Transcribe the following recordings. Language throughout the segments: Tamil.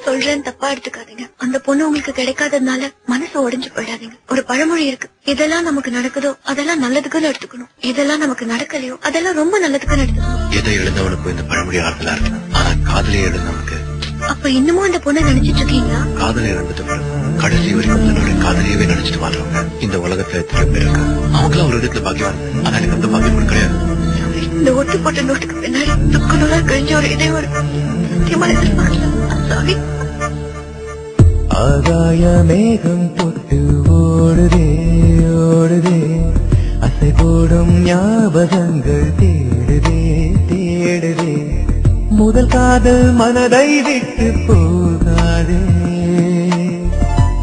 சொல்றேன், தப்பா எடுத்துக்காதீங்க. அந்த பொண்ணு உங்களுக்கு கிடைக்காததுனால மனசு உடைஞ்சு போயிடாதீங்க. ஒரு பழமொழி இருக்கு, இதெல்லாம் நமக்கு நடக்குதோ அதெல்லாம் நல்லதுக்குன்னு எடுத்துக்கணும், இதெல்லாம் நமக்கு நடக்கலையோ அதெல்லாம் ரொம்ப நல்லதுக்குன்னு எடுத்துக்கணும். எதை எழுந்தவனுக்கு இந்த பழமொழி ஆறுதலா இருக்கு. ஆனா காதலியை எழுந்தவனுக்கு. அப்ப இன்னமும் அந்த பொண்ணை நினைச்சிட்டு இருக்கீங்களா? காதலை இழந்துட்டு கடைசி வரைக்கும் தன்னுடைய காதலியவே நினைச்சிட்டு வாழ்றவங்க இந்த உலகத்துல எத்தனை பேர் இருக்கு. அவங்களாம் ஒரு விதத்துல பாக்கியவான். ஆனா எனக்கு அந்த பாக்கியம் கிடையாது. இந்த ஒட்டு போட்ட நோட்டுக்கு பின்னாடி துக்கநூலா கழிஞ்ச ஒரு இதே ஒரு சத்தியமா எதிர்பார்க்கல. சாரி. ஆகாய மேகம் தொட்டு ஓடுதே ஓடுதே, அசை போடும் ஞாபகங்கள் தேடுதே தேடுதே. முதல் காதல் மனதை விட்டு போகாதே,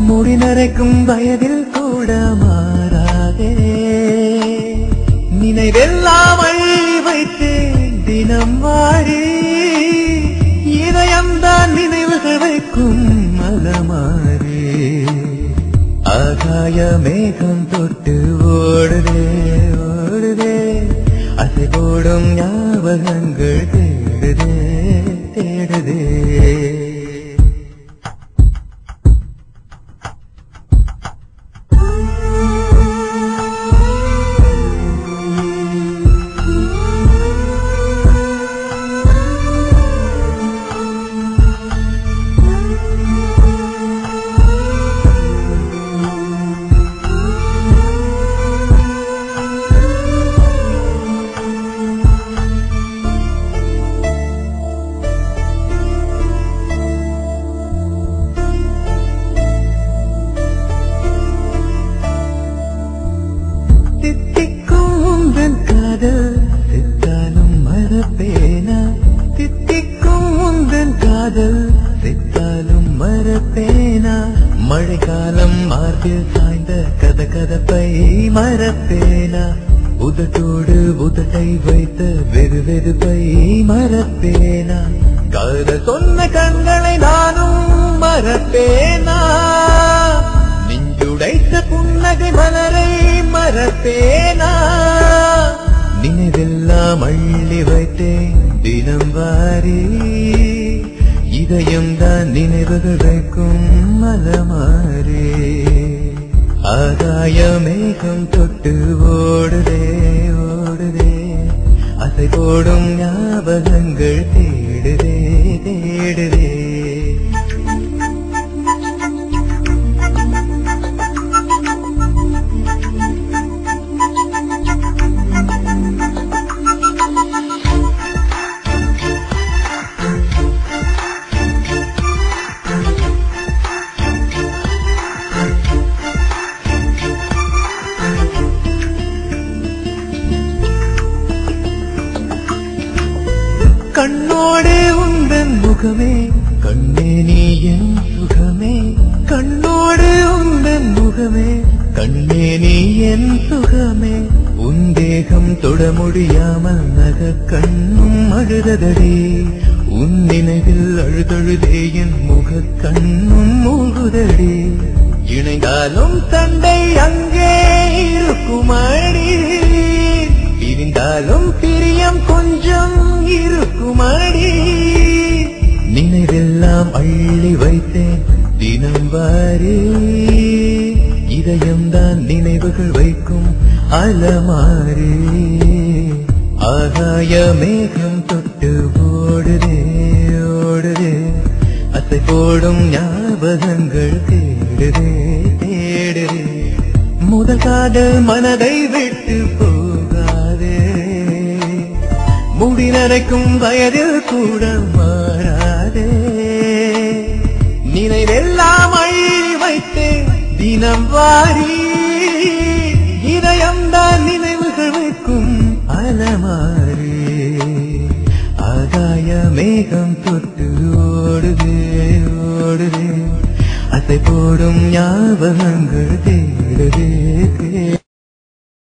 முடி நரைக்கும் வயதில் கூட மாறாதே. நினைவெல்லாம் அள்ளி வைத்து தினம் வாரி, இதயம்தான் நினைவுகள் வைக்கும் மலமாறி. ஆகாய மேகம் தொட்டு ஓடுதே ஓடுதே, அசை போடும் ஞாபகங்கள் தேடுதே தேடுதே. சித்தாலும் மறப்பேனா, தித்திக்கும் உந்தன் காதல் சித்தாலும் மறப்பேனா. மழைக்காலம் மார்பில் சாய்ந்த கதகதப்பை மறப்பேனா, உதட்டோடு உதட்டை வைத்த வெறு வெறுப்பை மறப்பேனா. காதல் சொன்ன கண்களை நானும் மறப்பேனா, நெஞ்சுடைத்த புன்னகை மலரை மறப்பேனா. நினைவெல்லாம் அள்ளி வைத்தேன் தினம் வாரி, இதயம் தான் நினைவுகள் வைக்கும் மலமாறி. ஆகாய மேகம் தொட்டு ஓடுதே ஓடுதே, அசை போடும் ஞாபகங்கள் தேடுதே தேடுதே. கண்ணோடு உந்தன் முகமே கண்ணே நீ என் சுகமே, கண்ணோடு உந்தன் முகமே கண்ணே நீ என் சுகமே. உன் தேகம் தொட முடியாமல் நக கண்ணும் அழுததடி, உன் நினைவில் அழுதழுதே என் முக கண்ணும் மூழ்குதடி. இணைந்தாலும் சண்டை அங்கே இருக்குமடி, பிரிந்தாலும் பிரியம் கொஞ்சம் இருக்குமடி. நினைவெல்லாம் அள்ளி வைத்தேன் தினம் வாரி, இதயம்தான் நினைவுகள் வைக்கும் அலமாரி. ஆகாய மேகம் தொட்டு ஓடுதே ஓடுதே, அசை போடும் ஞாபகங்கள் தேடுதே தேடுதே. முதல் காதல் மனதை விட்டு போகாதே, முடி நரைக்கும் வயதில் கூட மாறாதே. நினைவெல்லாம் அள்ளி வைத்தேன் தினம் வாரி, இதயம்தான் நினைவுகள் வைக்கும் அலமாரி. ஆகாய மேகம் தொட்டு ஓடுதே ஓடுதே, அசை போடும் ஞாபகங்கள் தேடுதே.